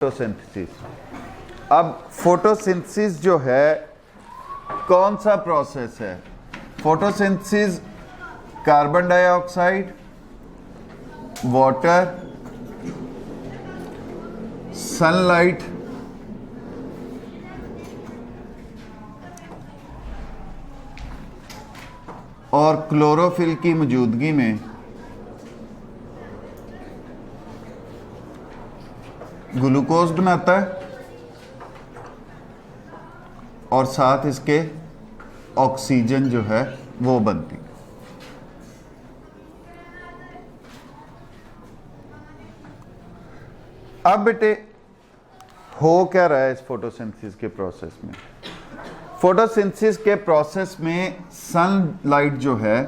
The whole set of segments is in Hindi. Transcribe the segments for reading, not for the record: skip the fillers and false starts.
फोटोसिंथेसिस। अब फोटोसिंथेसिस जो है कौन सा प्रोसेस है? Photosynthesis carbon dioxide, water, sunlight और क्लोरोफिल की मौजूदगी में ग्लूकोज बनाता है और साथ इसके ऑक्सीजन जो है वो बनती है। अब बेटे हो क्या रहा है इस फोटोसिंथेसिस के प्रोसेस में? फोटोसिंथेसिस के प्रोसेस में सनलाइट जो है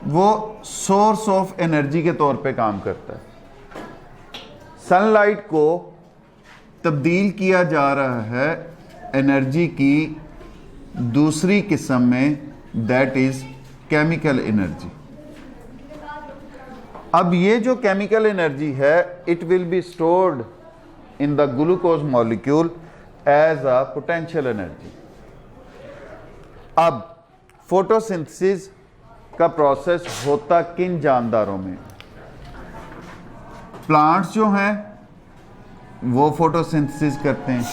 वो सोर्स ऑफ एनर्जी के तौर पे काम करता है। सनलाइट को तब्दील किया जा रहा है एनर्जी की दूसरी किस्म में, दैट इज केमिकल एनर्जी। अब ये जो केमिकल एनर्जी है it will be stored in the glucose molecule as a potential energy. अब फोटोसिंथेसिस का प्रोसेस होता किन जानदारों में? प्लांट्स जो हैं वो फोटोसिंथेसिस करते हैं,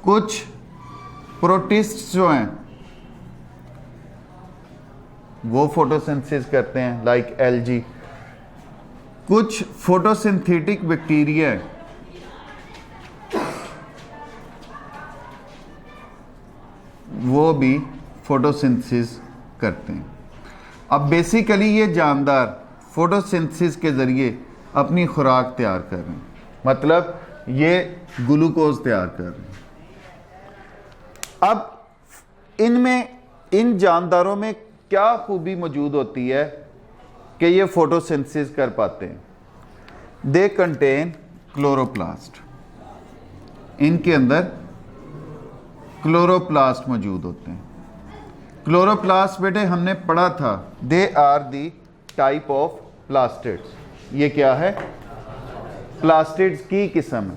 कुछ प्रोटिस्ट्स जो हैं वो फोटोसिंथेसिस करते हैं लाइक एल्गी, कुछ फोटोसिंथेटिक बैक्टीरिया है वो भी फोटोसिंथेसिस करते हैं। अब बेसिकली ये जानदार फोटोसिंथेसिस के ज़रिए अपनी खुराक तैयार कर रहे हैं, मतलब ये ग्लूकोज तैयार कर रहे हैं। अब इनमें, इन जानदारों में क्या खूबी मौजूद होती है कि ये फोटोसिंथेसिस कर पाते हैं? दे कंटेन क्लोरोप्लास्ट, इनके अंदर क्लोरोप्लास्ट मौजूद होते हैं। क्लोरोप्लास्ट बेटे हमने पढ़ा था, they are the type of plastids. ये क्या है? प्लास्टिड्स की किस्म है।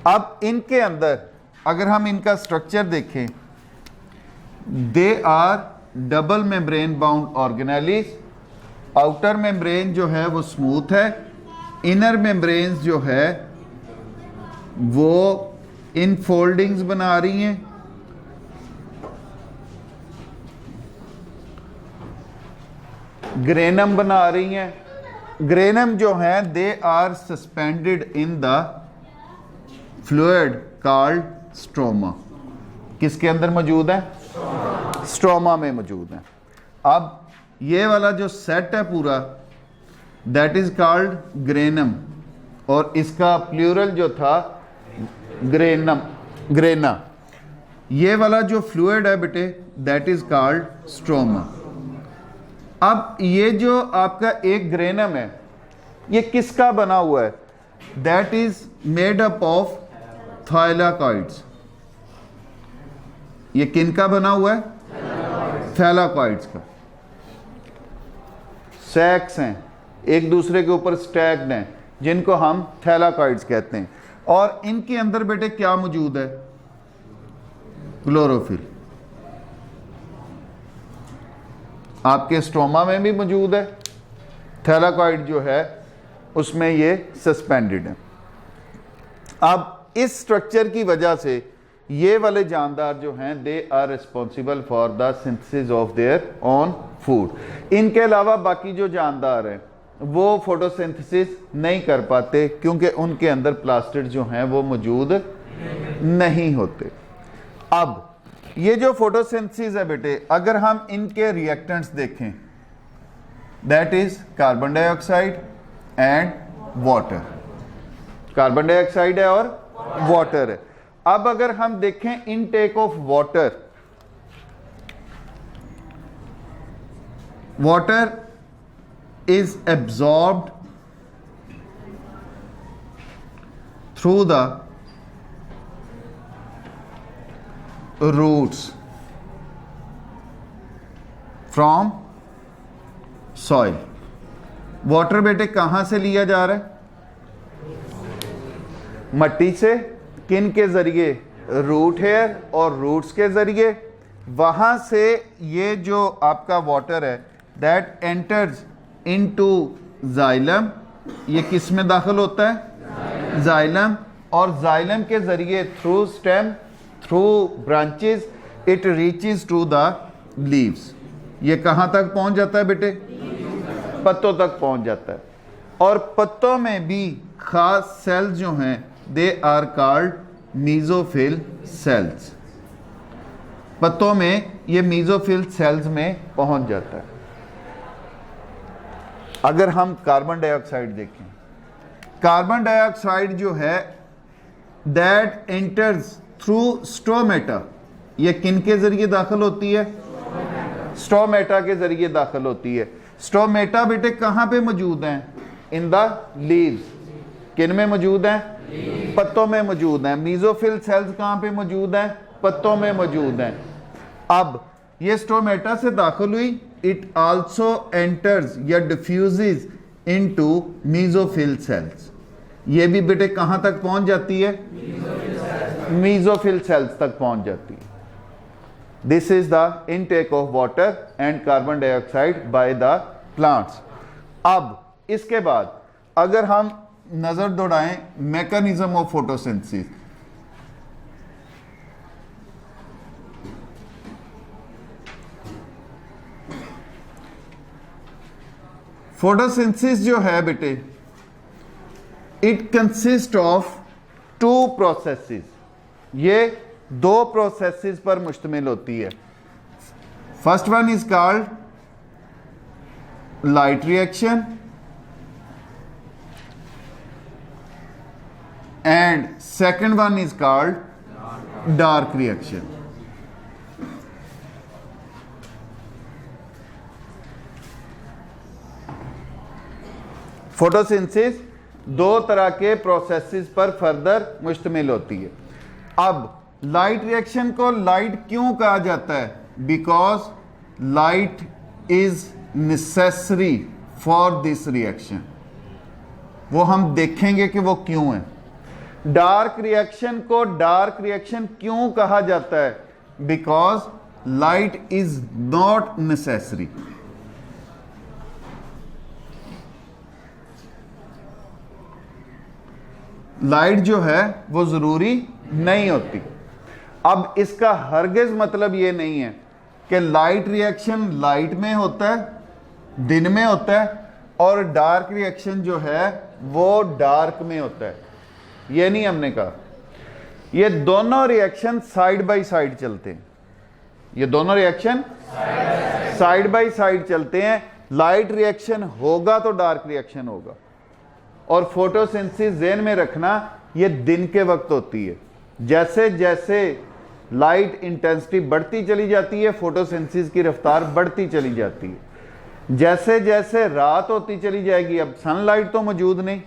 अब इनके अंदर अगर हम इनका स्ट्रक्चर देखें, they are double membrane bound organelles. Outer membrane जो है वो स्मूथ है, इनर मेम्ब्रेन जो है वो इन फोल्डिंग्स बना रही हैं, ग्रेनम बना रही हैं। ग्रेनम जो है they are suspended in the fluid called stroma. किसके अंदर मौजूद है? स्ट्रोमा में मौजूद है। अब ये वाला जो सेट है पूरा, दैट इज कॉल्ड ग्रेनम, और इसका प्लूरल जो था ग्रेनम, ग्रेना। ये वाला जो फ्लूइड है बेटे दैट इज कॉल्ड स्ट्रोमा। अब ये जो आपका एक ग्रेनम है ये किसका बना हुआ है? That is made up of thylakoids. ये किनका बना हुआ है? थैलाकॉइड्स का। सैक्स हैं, एक दूसरे के ऊपर स्टैक्ड हैं, जिनको हम थैलाकॉइड्स कहते हैं। और इनके अंदर बेटे क्या मौजूद है? क्लोरोफिल। आपके स्टोमा में भी मौजूद है, थैलाकॉइड जो है उसमें ये सस्पेंडेड है। अब इस स्ट्रक्चर की वजह से ये वाले जानदार जो हैं they are responsible for the synthesis of their own food. इनके अलावा बाकी जो जानदार हैं वो फोटोसिंथेसिस नहीं कर पाते क्योंकि उनके अंदर प्लास्टिड जो हैं वो मौजूद नहीं होते। अब ये जो फोटोसिंथेसिस है बेटे, अगर हम इनके रिएक्टेंट्स देखें, that is carbon dioxide and water. Carbon dioxide है और वाटर है। अब अगर हम देखें intake of water, water is absorbed through the roots from soil। Water बेटे कहां से लिया जा रहा है? मट्टी से। किन के जरिए? रूट हेयर और रूट्स के जरिए। वहां से ये जो आपका वाटर है दैट एंटर्स इनटू जाइलम, ये किस में दाखिल होता है? जाइलम। और जाइलम के जरिए through stem, through branches, it reaches to the leaves. ये कहां तक पहुंच जाता है बेटे? पत्तों तक पहुंच जाता है। और पत्तों में भी खास सेल्स जो हैं they are called mesophyll cells. पत्तों में ये मीजोफिल सेल्स में पहुंच जाता है। अगर हम कार्बन डाइऑक्साइड देखें, कार्बन डाइऑक्साइड जो है दैट एंटर्स थ्रू स्टोमेटा, ये किन के जरिए दाखिल होती है? स्टोमेटा के जरिए दाखिल होती है। स्टोमेटा बेटे कहां पे मौजूद हैं? In the leaves. किन में मौजूद हैं? पत्तों में मौजूद हैं। मीजोफिल सेल्स कहां पे मौजूद हैं? पत्तों में मौजूद हैं। अब ये स्टोमेटा से दाखिल हुई, इट आल्सो एंटर्स या डिफ्यूजेस इनटू मीजोफिल सेल्स। ये भी बेटे कहां तक पहुंच जाती है? मीजोफिल सेल्स तक पहुंच जाती है। This is the intake of water and carbon dioxide by the plants. अब इसके बाद अगर हम नजर दौड़ाएं मैकेनिज्म ऑफ फोटोसिंथेसिस, फोटोसिंथेसिस जो है बेटे it consist of two processes. ये दो प्रोसेसेस पर मुश्तमिल होती है। First one is called light reaction and second one is called dark reaction. Photosynthesis दो तरह के प्रोसेसेस पर फर्दर मुश्तमिल होती है। अब लाइट रिएक्शन को लाइट क्यों कहा जाता है? Because light is necessary for this reaction. वो हम देखेंगे कि वो क्यों है। डार्क रिएक्शन को डार्क रिएक्शन क्यों कहा जाता है? Because light is not necessary. Light जो है वो जरूरी नहीं होती। अब इसका हरगिज मतलब ये नहीं है कि लाइट रिएक्शन लाइट में होता है, दिन में होता है, और डार्क रिएक्शन जो है वो डार्क में होता है। ये नहीं हमने कहा। ये दोनों रिएक्शन साइड बाय साइड चलते हैं। ये दोनों रिएक्शन साइड बाय साइड चलते हैं। लाइट रिएक्शन होगा तो डार्क रिएक्शन होगा। और फोटोसिंथेसिस ज़हन में रखना, ये दिन के वक्त होती है। जैसे जैसे लाइट इंटेंसिटी बढ़ती चली जाती है, फोटोसिंथेसिस की रफ्तार बढ़ती चली जाती है। जैसे जैसे रात होती चली जाएगी, अब सनलाइट तो मौजूद नहीं,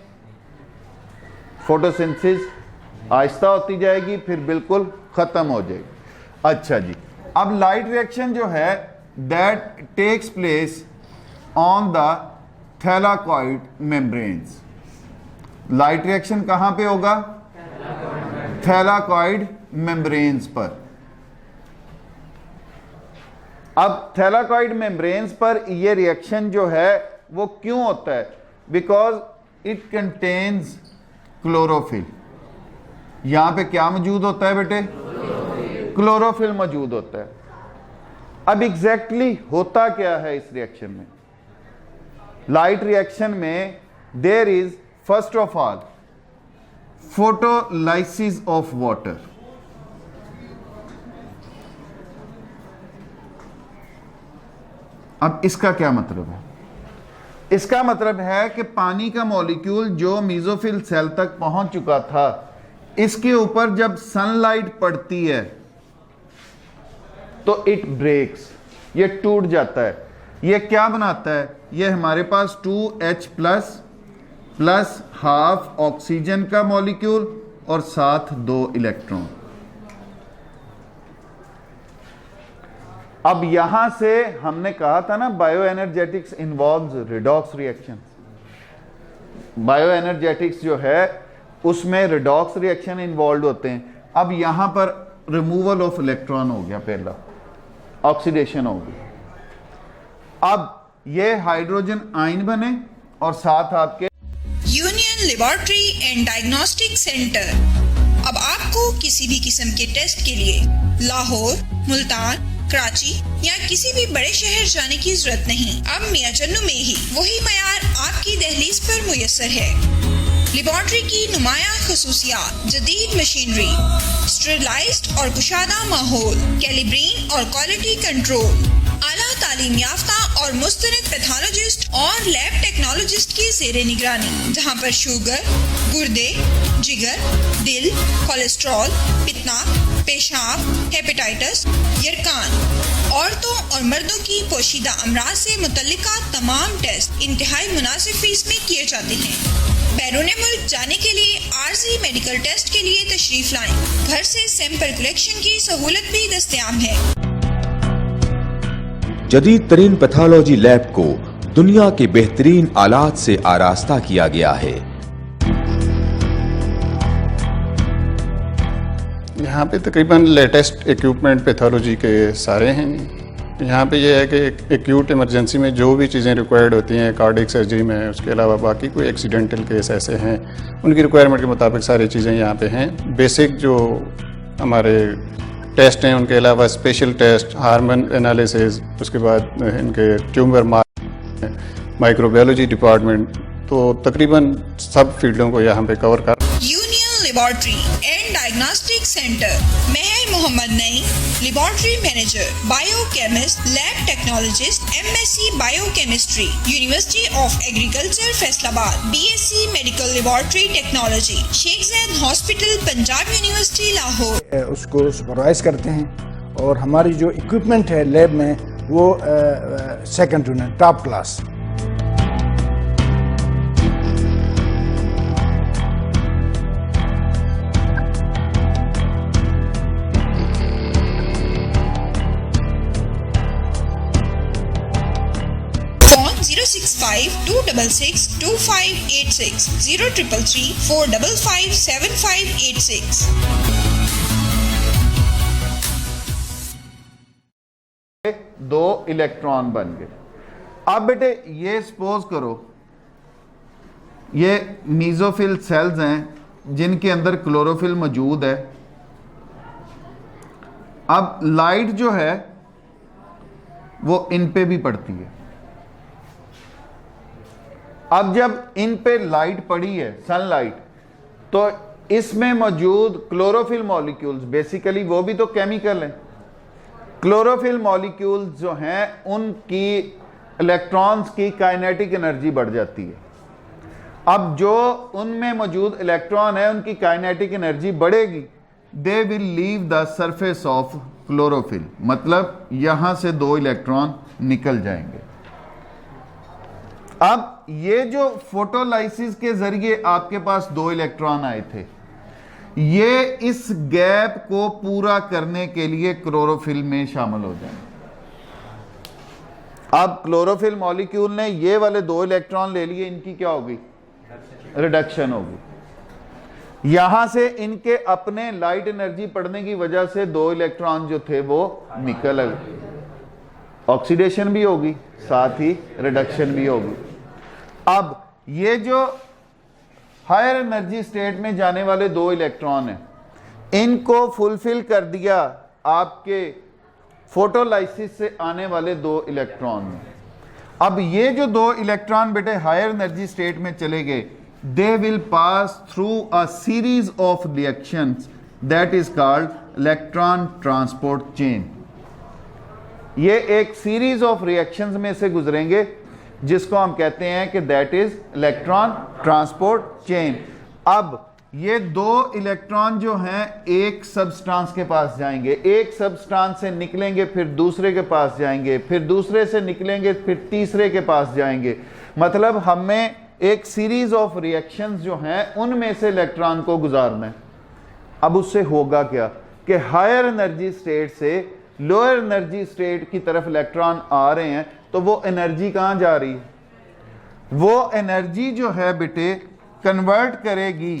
फोटोसिंथेसिस आहिस्ता होती जाएगी, फिर बिल्कुल खत्म हो जाएगी। अच्छा जी, अब लाइट रिएक्शन जो है that takes place on the thylakoid membranes. Light reaction कहां पे होगा? थैलाकॉइड मेम्ब्रेन्स पर। अब थैलाकॉइड मेम्ब्रेन्स पर यह रिएक्शन जो है वो क्यों होता है? Because it contains chlorophyll. यहां पे क्या मौजूद होता है बेटे? क्लोरोफिल मौजूद होता है। अब एग्जैक्टली होता क्या है इस रिएक्शन में? लाइट रिएक्शन में there is first of all photolysis of water. अब इसका क्या मतलब है? इसका मतलब है कि पानी का मॉलिक्यूल जो मीजोफिल सेल तक पहुंच चुका था, इसके ऊपर जब सनलाइट पड़ती है तो इट ब्रेक्स, ये टूट जाता है। ये क्या बनाता है? ये हमारे पास 2H प्लस हाफ ऑक्सीजन का मॉलिक्यूल और साथ 2 इलेक्ट्रॉन। अब यहां से हमने कहा था ना bio energetics involves redox reaction. Bio energetics जो है उसमें रिडॉक्स रिएक्शन इन्वॉल्व होते हैं। अब यहां पर रिमूवल ऑफ इलेक्ट्रॉन हो गया, पहला ऑक्सीडेशन हो गई। अब ये हाइड्रोजन आयन बने और साथ आपके union Laboratory and Diagnostic centre. अब आपको किसी भी किस्म के टेस्ट के लिए लाहौर, मुल्तान, कराची या किसी भी बड़े शहर जाने की जरूरत नहीं। अब मियां चन्नू में ही वही मयार आपकी दहलीज पर मुयस्सर है। लेबोरेटरी की नुमायां खसूसियात, जदीद मशीनरी, स्टेरिलाइज्ड और कुशादा माहौल, कैलिब्रेन और क्वालिटी कंट्रोल, आला तालीम याफ्ता और मुस्तनद पैथोलॉजिस्ट और लैब टेक्नोलॉजिस्ट की ज़ेरे निगरानी, जहां पर शुगर, गुर्दे, जिगर, दिल, कोलेस्ट्रॉल, पित्ता, पेशाब, हेपेटाइटिस, यरकान, औरतों और मर्दों की पोशीदा अमराज से मुतल्लिका तमाम टेस्ट इंतहाई मुनासिब फीस में किए जाते हैं। बैरून मुल्क जाने के लिए आर्जी मेडिकल टेस्ट के लिए तशरीफ लाएं। घर से सैंपल कलेक्शन की सहूलत भी दस्तयाब है। जदीद तरीन पैथोलॉजी लैब को दुनिया के बेहतरीन आलात से आरास्ता किया गया है। यहाँ पे तकरीबन लेटेस्ट इक्विपमेंट पैथोलॉजी के सारे हैं। यहाँ पे ये है कि एक्यूट इमरजेंसी में जो भी चीज़ें रिक्वायर्ड होती हैं कार्डियक सर्जरी में, उसके अलावा बाकी कोई एक्सीडेंटल केस ऐसे हैं उनकी रिक्वायरमेंट के मुताबिक सारी चीज़ें यहाँ पे हैं। बेसिक जो हमारे टेस्ट हैं, उनके अलावा स्पेशल टेस्ट, हार्मोन एनालिसिस, उसके बाद इनके ट्यूमर माइक्रोबायोलॉजी डिपार्टमेंट, तो तकरीबन सब फील्डों को यहाँ पे कवर कर। Union Laboratory and Diagnostic Centre, Mehar Mohammad नई, laboratory manager, biochemist, lab technologist, MSc biochemistry, University of Agriculture Faisalabad, BSc medical laboratory technology, Sheikh Zayed Hospital, Punjab University Lahore. उसको सुपरवाइज करते हैं और हमारी जो इक्विपमेंट है लैब में वो second to none, top class. Phone 065-266-2586, 0334557586। दो इलेक्ट्रॉन बन गए। अब बेटे ये सपोज करो ये मीजोफिल सेल्स हैं जिनके अंदर क्लोरोफिल मौजूद है। अब लाइट जो है वो इन पे भी पड़ती है। अब जब इन पे लाइट पड़ी है, सनलाइट, तो इसमें मौजूद क्लोरोफिल मॉलिक्यूल्स, बेसिकली वो भी तो केमिकल हैं। क्लोरोफिल मॉलिक्यूल्स जो हैं उनकी इलेक्ट्रॉन्स की काइनेटिक एनर्जी बढ़ जाती है। अब जो उनमें मौजूद इलेक्ट्रॉन है उनकी काइनेटिक एनर्जी बढ़ेगी, they will leave the surface of chlorophyll, मतलब यहां से दो इलेक्ट्रॉन निकल जाएंगे। अब ये जो फोटोलाइसिस के जरिए आपके पास दो इलेक्ट्रॉन आए थे, ये इस गैप को पूरा करने के लिए क्लोरोफिल में शामिल हो जाएंगे। अब क्लोरोफिल मॉलिक्यूल ने ये वाले दो इलेक्ट्रॉन ले लिए, इनकी क्या होगी? रिडक्शन होगी। यहां से इनके अपने लाइट एनर्जी पड़ने की वजह से दो इलेक्ट्रॉन जो थे वो निकल गए, ऑक्सीडेशन भी होगी साथ ही रिडक्शन भी होगी। अब ये जो हायर एनर्जी स्टेट में जाने वाले दो इलेक्ट्रॉन हैं, इनको फुलफिल कर दिया आपके फोटोलाइसिस से आने वाले दो इलेक्ट्रॉन ने। अब ये जो दो इलेक्ट्रॉन बेटे हायर एनर्जी स्टेट में चले गए, they will pass through a series of reactions that is called electron transport chain. ये एक सीरीज ऑफ रिएक्शंस में से गुजरेंगे जिसको हम कहते हैं कि that is electron transport chain. अब ये दो इलेक्ट्रॉन जो हैं एक सबस्टांस के पास जाएंगे, एक सबस्टांस से निकलेंगे फिर दूसरे के पास जाएंगे, फिर दूसरे से निकलेंगे फिर तीसरे के पास जाएंगे। मतलब हमें एक सीरीज ऑफ रिएक्शंस जो हैं उनमें से इलेक्ट्रॉन को गुजारना है। अब उससे होगा क्या कि हायर एनर्जी स्टेट से लोअर एनर्जी स्टेट की तरफ इलेक्ट्रॉन आ रहे हैं, तो वो एनर्जी कहां जा रही है? वो एनर्जी जो है बेटे कन्वर्ट करेगी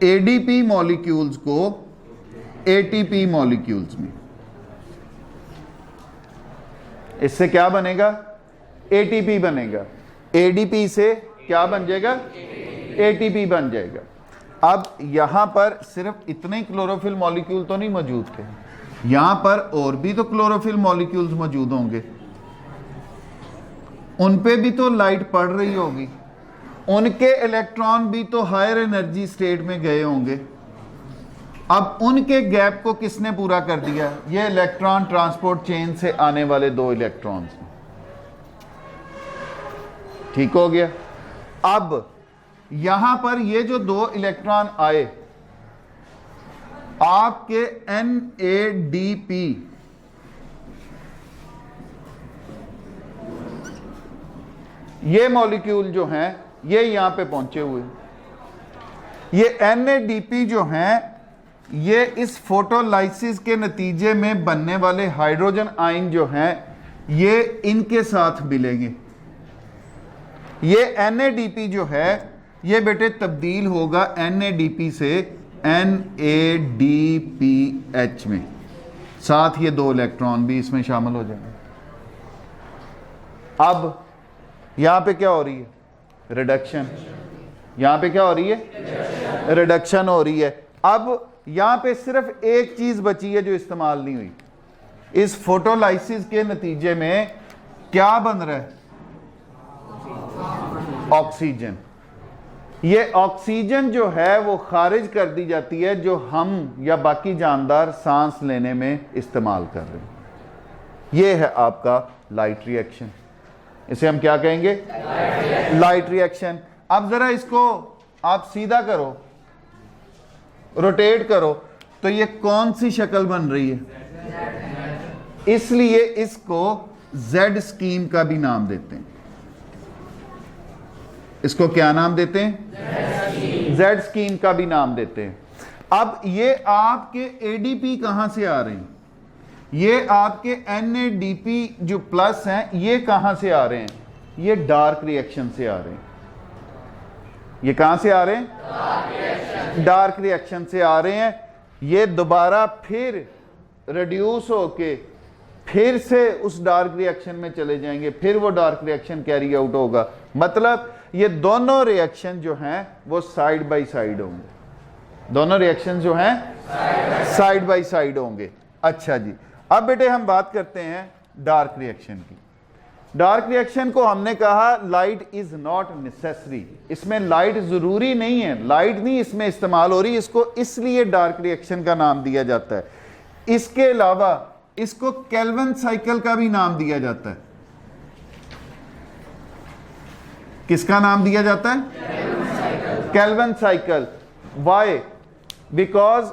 एडीपी मॉलिक्यूल्स को एटीपी मॉलिक्यूल्स में। इससे क्या बनेगा? एटीपी बनेगा। एडीपी से क्या बन जाएगा? एटीपी बन जाएगा। अब यहां पर सिर्फ इतने क्लोरोफिल मॉलिक्यूल तो नहीं मौजूद थे, यहां पर और भी तो क्लोरोफिल मॉलिक्यूल्स मौजूद होंगे, उन पे भी तो लाइट पड़ रही होगी, उनके इलेक्ट्रॉन भी तो हायर एनर्जी स्टेट में गए होंगे। अब उनके गैप को किसने पूरा कर दिया? ये इलेक्ट्रॉन ट्रांसपोर्ट चेन से आने वाले 2 इलेक्ट्रॉन्स। ठीक हो गया। अब यहां पर ये जो 2 इलेक्ट्रॉन आए, आपके NADP ये मॉलिक्यूल जो हैं ये यहां पे पहुंचे हुए। ये NADP जो हैं ये इस फोटोलाइसिस के नतीजे में बनने वाले हाइड्रोजन आयन जो हैं ये इनके साथ मिलेंगे। ये NADP जो है ये बेटे तब्दील होगा NADP से NADPH में, साथ ये 2 इलेक्ट्रॉन भी इसमें शामिल हो जाएंगे। अब यहां पे क्या हो रही है? रिडक्शन। यहां पे क्या हो रही है? रिडक्शन हो रही है। अब यहां पे सिर्फ एक चीज बची है जो इस्तेमाल नहीं हुई। इस फोटोलाइसिस के नतीजे में क्या बन रहा है? ऑक्सीजन। ये ऑक्सीजन जो है वो खारिज कर दी जाती है जो हम या बाकी जानदार सांस लेने में इस्तेमाल कर रहे हैं। ये है आपका लाइट रिएक्शन। इसे हम क्या कहेंगे? Light reaction. अब जरा इसको आप सीधा करो, रोटेट करो, तो ये कौन सी शक्ल बन रही है? इसलिए इसको जेड स्कीम का भी नाम देते हैं। इसको क्या नाम देते हैं? जेड स्कीम का भी नाम देते हैं। अब ये आपके एडीपी कहां से आ रहे हैं? ये आपके NADP जो प्लस हैं ये कहां से आ रहे हैं? ये डार्क रिएक्शन से आ रहे हैं। ये कहां से आ रहे हैं? डार्क रिएक्शन से आ रहे हैं। ये दोबारा फिर रिड्यूस होके फिर से उस डार्क रिएक्शन में चले जाएंगे, फिर वो डार्क रिएक्शन कैरी आउट होगा। मतलब ये दोनों रिएक्शन जो हैं वो साइड बाय साइड होंगे। दोनों रिएक्शन जो हैं साइड बाय साइड होंगे। अच्छा जी, अब बेटे हम बात करते हैं डार्क रिएक्शन की। डार्क रिएक्शन को हमने कहा लाइट इज नॉट नेसेसरी, इसमें लाइट जरूरी नहीं है, लाइट नहीं इसमें इस्तेमाल हो रही, इसको इसलिए डार्क रिएक्शन का नाम दिया जाता है। इसके अलावा इसको केल्विन साइकिल का भी नाम दिया जाता है। किसका नाम दिया जाता है? Calvin cycle. Why? Because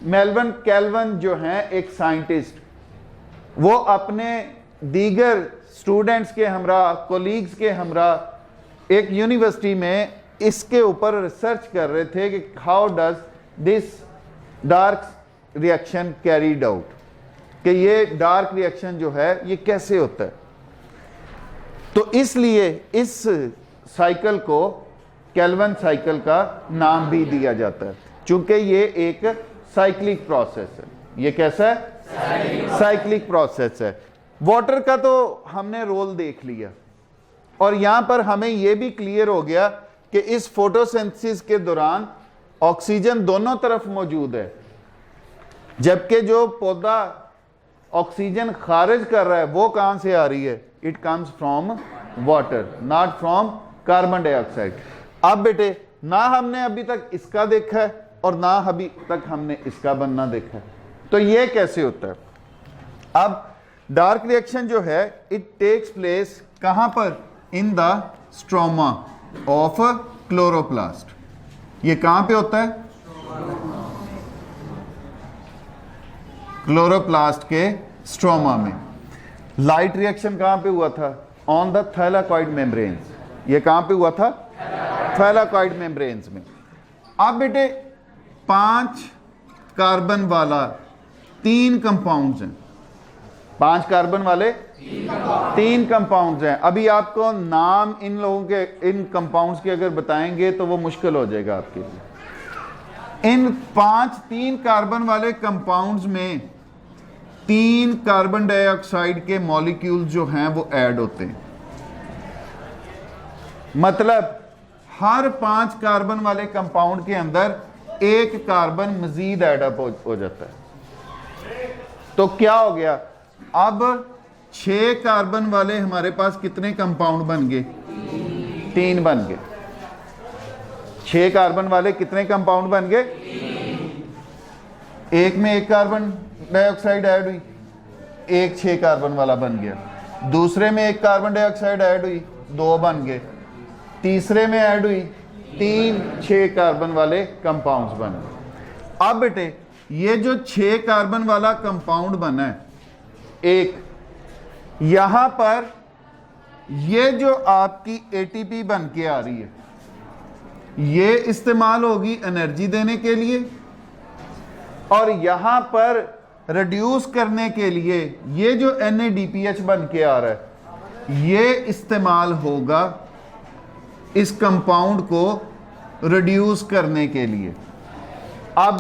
Melvin Calvin जो हैं एक साइंटिस्ट, वो अपने दीगर स्टूडेंट्स के हमरा, कोलीग्स के हमरा एक यूनिवर्सिटी में इसके ऊपर रिसर्च कर रहे थे कि how does this dark reaction carried out, कि ये डार्क रिएक्शन जो है ये कैसे होता है। तो इसलिए इस साइकिल को केल्विन साइकिल का नाम भी दिया जाता है, चूंकि ये एक साइक्लिक प्रोसेस है। ये कैसा है? साइक्लिक प्रोसेस है। वाटर का तो हमने रोल देख लिया, और यहां पर हमें यह भी क्लियर हो गया कि इस फोटोसिंथेसिस के दौरान ऑक्सीजन दोनों तरफ मौजूद है, जबकि जो पौधा ऑक्सीजन खारिज कर रहा है वो कहां से आ रही है? It comes from water, not from carbon dioxide. अब बेटे ना हमने अभी तक इसका देखा है और ना अभी तक हमने इसका बनना देखा है, तो ये कैसे होता है? अब डार्क रिएक्शन जो है इट टेक्स प्लेस कहां पर? In the stroma of chloroplast. ये कहां पे होता है? क्लोरोप्लास्ट के स्ट्रोमा में। लाइट रिएक्शन कहां पे हुआ था? On the thylakoid membranes. ये कहां पे हुआ था? थैलाकॉइड मेम्ब्रेन्स में। अब बेटे 5 कार्बन वाला 3 कंपाउंड्स हैं, 5 कार्बन वाले 3 कंपाउंड्स हैं। अभी आपको नाम इन लोगों के, इन कंपाउंड्स के अगर बताएंगे तो वो मुश्किल हो जाएगा आपके लिए। इन 3 कार्बन वाले कंपाउंड्स में 3 कार्बन डाइऑक्साइड के मॉलिक्यूल जो हैं वो ऐड होते हैं। मतलब हर 5 कार्बन वाले कंपाउंड के अंदर 1 कार्बन मजीद ऐड अप हो जाता है। तो क्या हो गया, अब 6 कार्बन वाले हमारे पास कितने कंपाउंड बन गए? 3 बन गए। 6 कार्बन वाले कितने कंपाउंड बन गए? एक में 1 कार्बन डाइऑक्साइड ऐड हुई, एक 6 कार्बन वाला बन गया। दूसरे में 1 कार्बन डाइऑक्साइड ऐड हुई, 2 बन गए। तीसरे में ऐड हुई, 3 6 कार्बन वाले कंपाउंड्स बन गए। अब बेटे ये जो 6 कार्बन वाला कंपाउंड बना है एक, यहां पर ये जो आपकी एटीपी बन के आ रही है, ये इस्तेमाल होगी एनर्जी देने के लिए, और यहां पर रिड्यूस करने के लिए ये जो NADPH बन के आ रहा है, ये इस्तेमाल होगा इस कंपाउंड को रिड्यूस करने के लिए। अब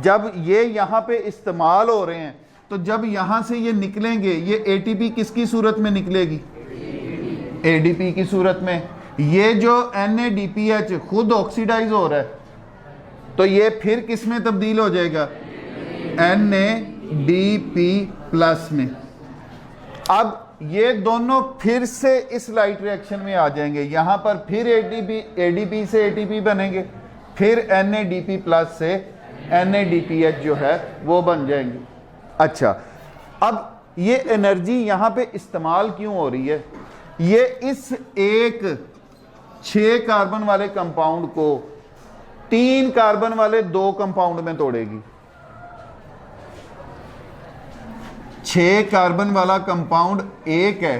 जब ये यहां पे इस्तेमाल हो रहे हैं, तो जब यहां से ये निकलेंगे, ये ATP किसकी सूरत में निकलेगी? ADP की सूरत में। ये जो NADPH खुद ऑक्सीडाइज हो रहा है, तो ये फिर किस में तब्दील हो जाएगा? NADP प्लस में। अब ये दोनों फिर से इस लाइट रिएक्शन में आ जाएंगे। यहां पर फिर ADP से ATP बनेंगे, फिर NADP प्लस से NADPH जो है वो बन जाएंगे। अच्छा, अब ये एनर्जी यहां पे इस्तेमाल क्यों हो रही है? ये इस एक 6 कार्बन वाले कंपाउंड को 3 कार्बन वाले 2 कंपाउंड में तोड़ेगी। 6 कार्बन वाला कंपाउंड एक है,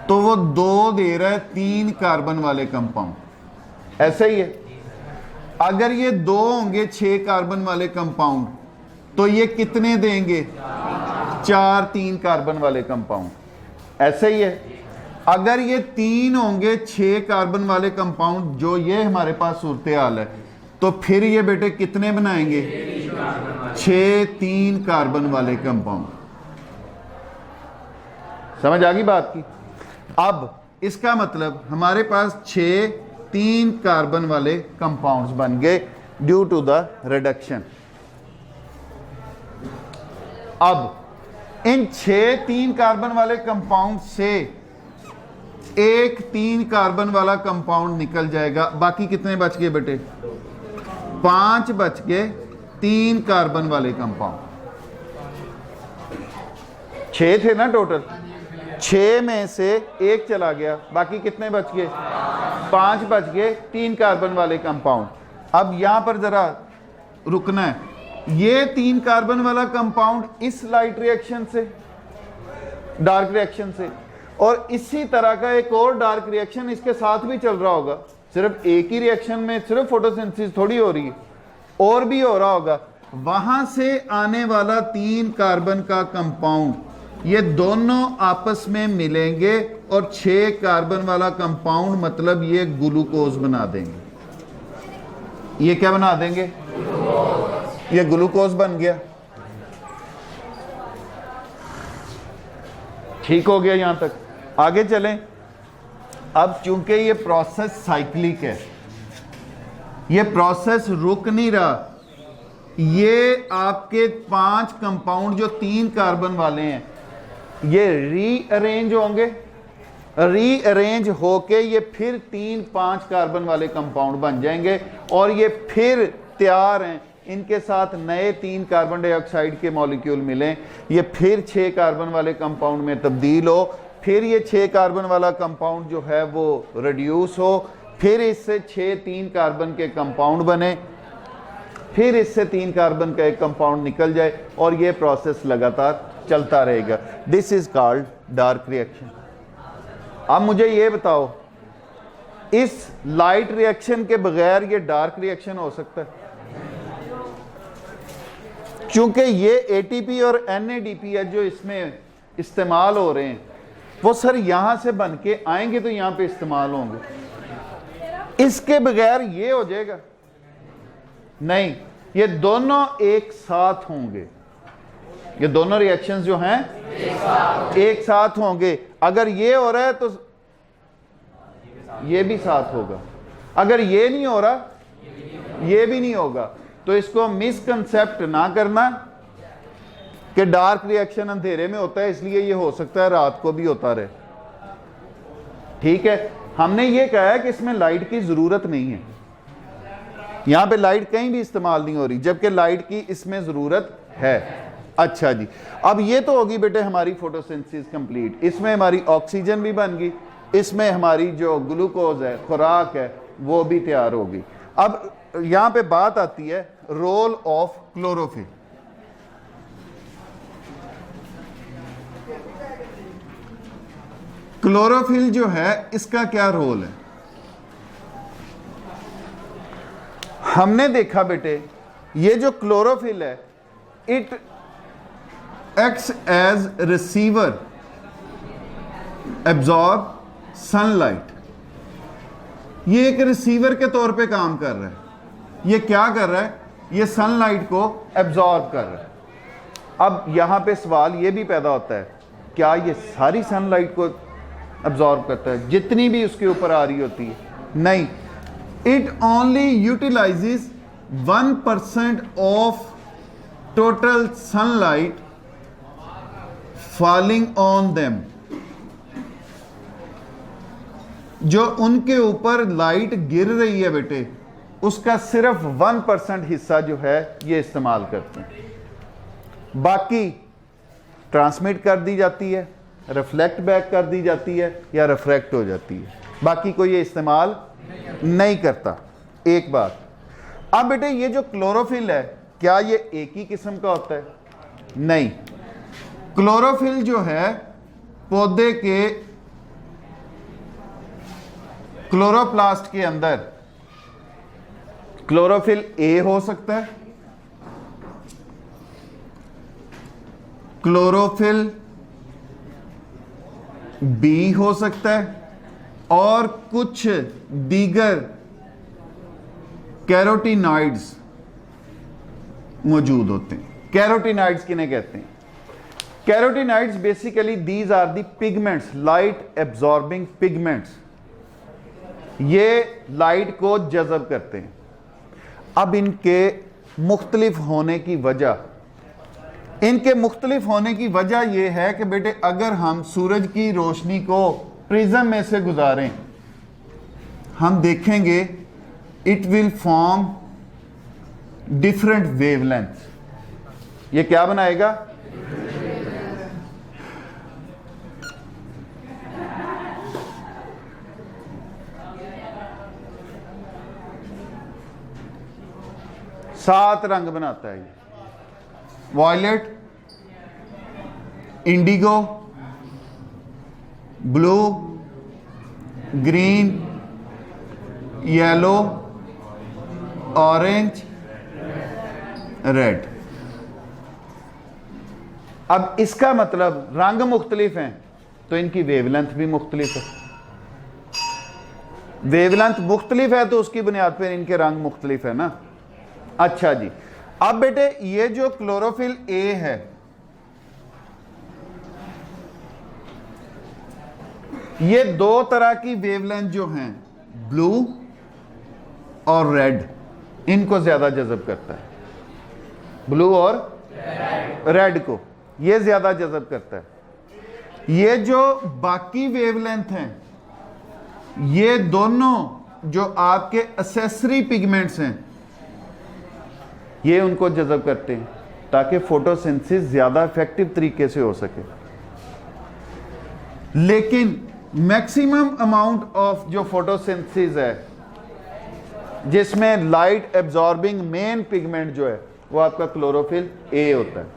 तो वो 2 दे रहा है 3 कार्बन वाले कंपाउंड। ऐसे ही है, अगर ये 2 होंगे 6 कार्बन वाले कंपाउंड, तो ये कितने देंगे? 4 3 कार्बन वाले कंपाउंड। ऐसे ही है, अगर ये 3 होंगे 6 कार्बन वाले कंपाउंड, जो ये हमारे पास सूरत हाल है, तो फिर ये बेटे कितने बनाएंगे? 6 3 कार्बन वाले कंपाउंड। समझ आ गई बात की? अब इसका मतलब हमारे पास 6 3 कार्बन वाले कंपाउंड्स बन गए ड्यू टू द रिडक्शन। अब इन 6 3 कार्बन वाले कंपाउंड से एक 3 कार्बन वाला कंपाउंड निकल जाएगा। बाकी कितने बच गए बेटे? 5 बच गए 3 कार्बन वाले कंपाउंड। 6 थे ना टोटल, 6 में से 1 चला गया, बाकी कितने बच गए? 5 बच गए 3 कार्बन वाले कंपाउंड। अब यहां पर जरा रुकना है। ये 3 कार्बन वाला कंपाउंड इस लाइट रिएक्शन से, डार्क रिएक्शन से, और इसी तरह का एक और डार्क रिएक्शन इसके साथ भी चल रहा होगा। सिर्फ एक ही रिएक्शन में सिर्फ फोटोसिंथेसिस थोड़ी हो रही है, और भी हो रहा होगा। वहां से आने वाला 3 कार्बन का कंपाउंड, ये दोनों आपस में मिलेंगे और 6 कार्बन वाला कंपाउंड, मतलब ये ग्लूकोज बना देंगे। ये क्या बना देंगे? ये ग्लूकोज बन गया। ठीक हो गया यहां तक? आगे चलें। अब चूंकि ये प्रोसेस साइक्लिक है, ये प्रोसेस रुक नहीं रहा, ये आपके 5 कंपाउंड जो 3 कार्बन वाले हैं, ये रीअरेंज होंगे। रीअरेंज होके ये फिर 3 5 कार्बन वाले कंपाउंड बन जाएंगे, और ये फिर तैयार हैं इनके साथ नए 3 कार्बन डाइऑक्साइड के मॉलिक्यूल मिलें, ये फिर 6 कार्बन वाले कंपाउंड में तब्दील हो, फिर ये 6 कार्बन वाला कंपाउंड जो है वो रिड्यूस हो, फिर इससे 6 3 कार्बन के कंपाउंड बने, फिर इससे 3 कार्बन का एक कंपाउंड निकल जाए, और ये प्रोसेस लगातार चलता रहेगा। This is called dark reaction. अब मुझे ये बताओ, इस लाइट रिएक्शन के बगैर ये डार्क रिएक्शन हो सकता है? क्योंकि ये ATP और NADPH जो इसमें इस्तेमाल हो रहे हैं वो सर यहां से बन के आएंगे तो यहां पे इस्तेमाल होंगे, इसके बगैर ये हो जाएगा नहीं, ये दोनों एक साथ होंगे, ये दोनों रिएक्शंस जो हैं एक साथ होंगे। अगर ये हो रहा है तो ये भी साथ होगा, अगर ये नहीं हो रहा ये भी नहीं होगा। तो इसको मिसकंसेप्ट ना करना कि डार्क रिएक्शन अंधेरे में होता है इसलिए ये हो सकता है रात को भी होता रहे। ठीक है, हमने ये कहा है कि इसमें लाइट की जरूरत नहीं है, यहां पे लाइट कहीं भी इस्तेमाल नहीं हो रही, जबकि लाइट की इसमें जरूरत है। अच्छा जी, अब ये तो होगी बेटे हमारी फोटोसिंथेसिस कंप्लीट, इसमें हमारी ऑक्सीजन भी बन गई, इसमें हमारी जो ग्लूकोज है खुराक है वो भी तैयार होगी। अब यहां पे बात आती है रोल ऑफ क्लोरोफिल। क्लोरोफिल जो है इसका क्या रोल है? हमने देखा बेटे ये जो क्लोरोफिल है it acts as receiver, absorb sunlight, ये एक रिसीवर के तौर पे काम कर रहा है। ये क्या कर रहा है? ये सनलाइट को एब्जॉर्ब कर रहा है। अब यहां पे सवाल ये भी पैदा होता है, क्या ये सारी सनलाइट को एब्जॉर्ब करता है जितनी भी उसके ऊपर आ रही होती है? नहीं, it only utilises 1% of total sunlight falling on them. जो उनके ऊपर लाइट गिर रही है बेटे उसका सिर्फ 1% हिस्सा जो है ये इस्तेमाल करते हैं, बाकी ट्रांसमिट कर दी जाती है, रिफ्लेक्ट बैक कर दी जाती है या रिफ्रैक्ट हो जाती है, बाकी कोई ये इस्तेमाल नहीं करता। एक बात, अब बेटे ये जो क्लोरोफिल है क्या ये एक ही किस्म का होता है? नहीं, क्लोरोफिल जो है पौधे के क्लोरोप्लास्ट के अंदर क्लोरोफिल ए हो सकता है, क्लोरोफिल बी हो सकता है और कुछ दीगर कैरोटीनॉइड्स मौजूद होते हैं। कैरोटीनॉइड्स किन्हें कहते हैं? Carotenoids basically these are the pigments, light absorbing pigments, ये लाइट को जज़ब करते हैं। अब इनके मुख्तलिफ होने की वजह, इनके मुख्तलिफ होने की वजह यह है कि बेटे अगर हम सूरज की रोशनी को प्रिज्म में से गुजारें हम देखेंगे it will form different wavelength. ये क्या बनाएगा? सात रंग बनाता है ये, violet, indigo, blue, green, yellow, orange, red. अब इसका मतलब रंग मुख्तलिफ हैं तो इनकी वेवलेंथ भी मुख्तलिफ है, वेवलेंथ मुख्तलिफ है तो उसकी बुनियाद पर इनके रंग मुख्तलिफ है ना। अच्छा जी, अब बेटे ये जो क्लोरोफिल ए है ये दो तरह की वेवलेंथ जो हैं ब्लू और रेड, इनको ज्यादा जज़ब करता है, ब्लू और रेड को ये ज्यादा जज़ब करता है। ये जो बाकी वेवलेंथ हैं ये दोनों जो आपके एक्सेसरी पिगमेंट्स हैं ये उनको जज़ब करते हैं ताकि फोटोसिंथेसिस ज्यादा इफेक्टिव तरीके से हो सके। लेकिन मैक्सिमम अमाउंट ऑफ जो फोटोसिंथेसिस है जिसमें लाइट एब्जॉर्बिंग मेन पिगमेंट जो है वो आपका क्लोरोफिल ए होता है।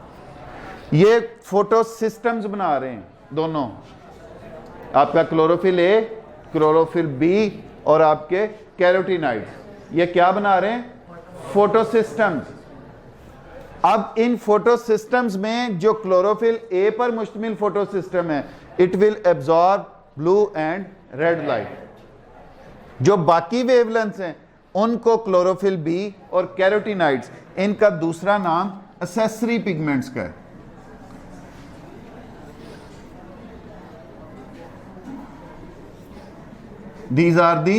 ये फोटो सिस्टम्स बना रहे हैं दोनों, आपका क्लोरोफिल ए, क्लोरोफिल बी और आपके कैरोटीनॉइड्स, ये क्या बना रहे हैं? Photo systems. अब इन फोटो सिस्टम्स में जो क्लोरोफिल ए पर मुश्तमिल फोटो सिस्टम है, it will absorb blue and red light. जो बाकी वेवलेंथ्स हैं उनको क्लोरोफिल बी और कैरोटीनाइड्स, इनका दूसरा नाम एसेसरी पिगमेंट्स का है। These are the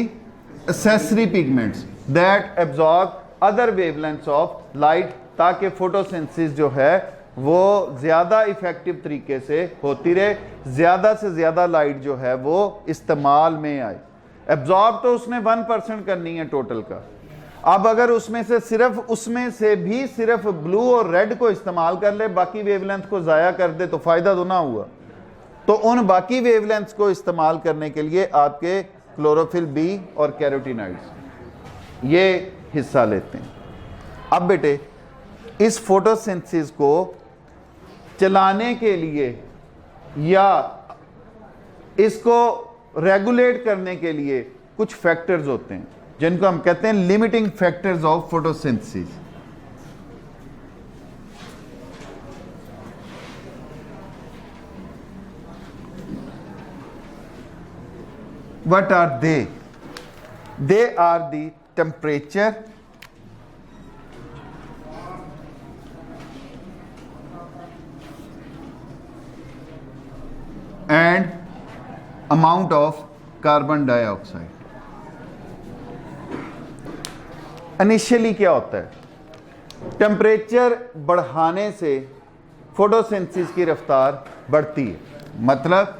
accessory pigments that absorb other wavelengths of light, ताकि फोटोसिंथेसिस जो है वो ज़्यादा इफेक्टिव तरीके से होती रहे, ज़्यादा से ज़्यादा लाइट जो है वो इस्तेमाल में आए। एब्जॉर्ब तो उसने 1% करनी है टोटल का। अब अगर उसमें से भी सिर्फ ब्लू और रेड को इस्तेमाल कर ले, बाकी वेवलेंथ को ज़ाया कर दे, तो फ़ायदा तो ना हुआ। तो उन बाकी वेवलेंथ्स को इस्तेमाल करने के लिए आपके क्लोरोफिल बी और कैरोटीनॉइड्स ये हिस्सा लेते हैं। अब बेटे इस फोटोसिंथेसिस को चलाने के लिए या इसको रेगुलेट करने के लिए कुछ फैक्टर्स होते हैं जिनको हम कहते हैं limiting factors of photosynthesis. What are they? They are the temperature, and amount of carbon dioxide. Initially क्या होता है? टेम्परेचर बढ़ाने से फोटोसिंथेसिस की रफ्तार बढ़ती है। मतलब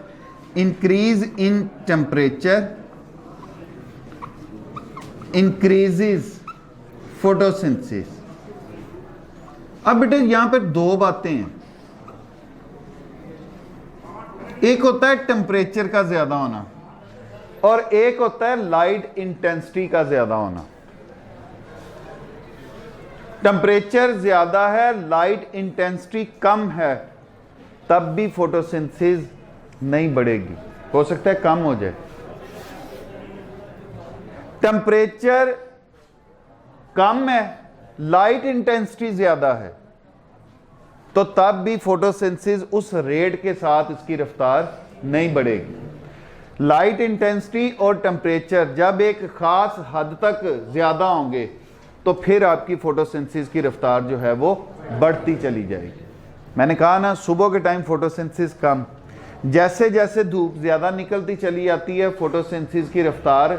increase in temperature increases photosynthesis। अब बेटे यहां पर दो बातें हैं, एक होता है टेम्परेचर का ज्यादा होना और एक होता है लाइट इंटेंसिटी का ज्यादा होना। टेम्परेचर ज्यादा है, लाइट इंटेंसिटी कम है, तब भी फोटोसिंथेसिस नहीं बढ़ेगी, हो सकता है कम हो जाए। टेम्परेचर कम है, लाइट इंटेंसिटी ज्यादा है, तो तब भी फोटोसिंथेसिस उस रेट के साथ इसकी रफ्तार नहीं बढ़ेगी। लाइट इंटेंसिटी और टेम्परेचर जब एक खास हद तक ज्यादा होंगे तो फिर आपकी फोटोसिंथेसिस की रफ्तार जो है वो बढ़ती चली जाएगी। मैंने कहा ना सुबह के टाइम फोटोसिंथेसिस कम, जैसे जैसे धूप ज्यादा निकलती चली जाती है फोटोसिंथेसिस की रफ्तार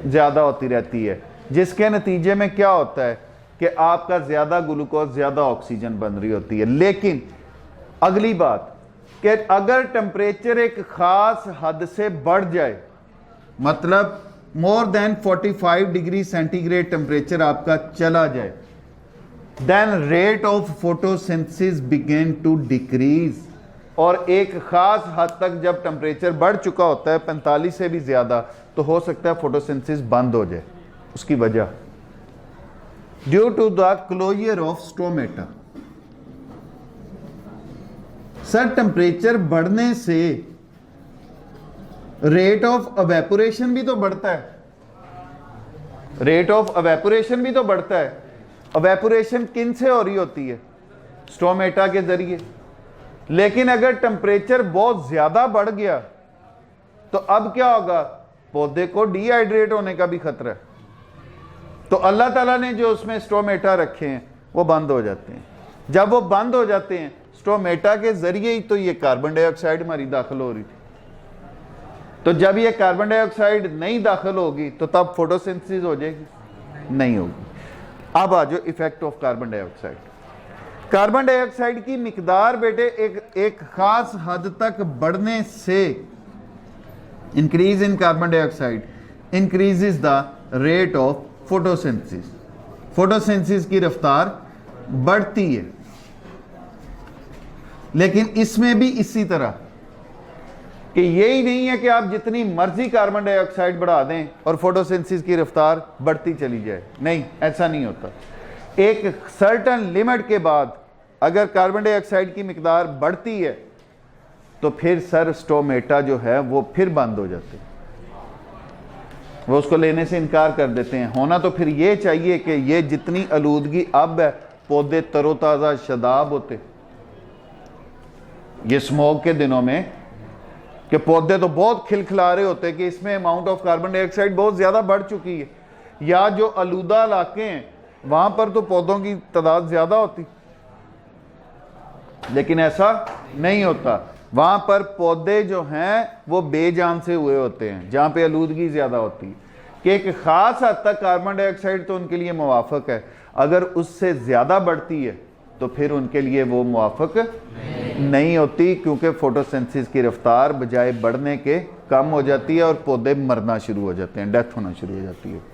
ज्यादा होती रहती है, जिसके नतीजे में क्या होता है कि आपका ज्यादा ग्लूकोज ज्यादा ऑक्सीजन बन रही होती है। लेकिन अगली बात कि अगर टेम्परेचर एक खास हद से बढ़ जाए, मतलब more than 45 degree centigrade temperature आपका चला जाए, then rate of photosynthesis begin to decrease. और एक खास हद तक जब टेम्परेचर बढ़ चुका होता है 45 से भी ज्यादा, तो हो सकता है फोटोसिंथेसिस बंद हो जाए। उसकी वजह due to the closure of stomata. Sir temperature बढ़ने से रेट ऑफ एवेपोरेशन भी तो बढ़ता है, रेट ऑफ एवेपोरेशन भी तो बढ़ता है। एवेपोरेशन किन से हो रही होती है? स्टोमेटा के जरिए। लेकिन अगर टेम्परेचर बहुत ज्यादा बढ़ गया तो अब क्या होगा? पौधे को डिहाइड्रेट होने का भी खतरा है। तो अल्लाह ताला ने जो उसमें स्टोमेटा रखे हैं वो बंद हो जाते हैं। जब वो बंद हो जाते हैं, स्टोमेटा के जरिए ही तो ये कार्बन डाइऑक्साइड हमारी दाखिल हो रही थी। तो जब ये कार्बन डाइऑक्साइड नहीं दाखिल होगी तो तब फोटोसिंथेसिस हो जाएगी? नहीं होगी। अब आ जाओ effect of carbon dioxide. Carbon dioxide की मिकदार बेटे एक खास हद तक बढ़ने से, increase in carbon dioxide increases the rate of photosynthesis. Photosynthesis की रफ्तार बढ़ती है। लेकिन इसमें भी इसी तरह कि यही नहीं है कि आप जितनी मर्जी कार्बन डाइऑक्साइड बढ़ा दें और फोटोसिंथेसिस की रफ्तार बढ़ती चली जाए। नहीं, ऐसा नहीं होता। एक सर्टेन लिमिट के बाद अगर कार्बन डाइऑक्साइड की मिकदार बढ़ती है तो फिर सर स्टोमेटा जो है वो फिर बंद हो जाते हैं, वो उसको लेने से इनकार कर देते हैं। होना तो फिर ये चाहिए कि ये जितनी आलूदगी अब है पौधे तरोताज़ा शादाब होते, ये स्मोक के दिनों में कि पौधे तो बहुत खिलखिला रहे होते कि इसमें अमाउंट ऑफ कार्बन डाइऑक्साइड बहुत ज़्यादा बढ़ चुकी है, या जो आलूदा इलाके हैं वहाँ पर तो पौधों की तादाद ज़्यादा होती, लेकिन ऐसा नहीं होता। वहाँ पर पौधे जो हैं वो बेजान से हुए होते हैं जहाँ पे आलूदगी ज़्यादा होती है, कि एक ख़ास हद तक कार्बन डाइऑक्साइड तो उनके लिए मुवाफ़क है, अगर उससे ज़्यादा बढ़ती है तो फिर उनके लिए वो मुवाफ़क नहीं होती, क्योंकि फोटोसिंथेसिस की रफ्तार बजाय बढ़ने के कम हो जाती है और पौधे मरना शुरू हो जाते हैं, डेथ होना शुरू हो जाती है।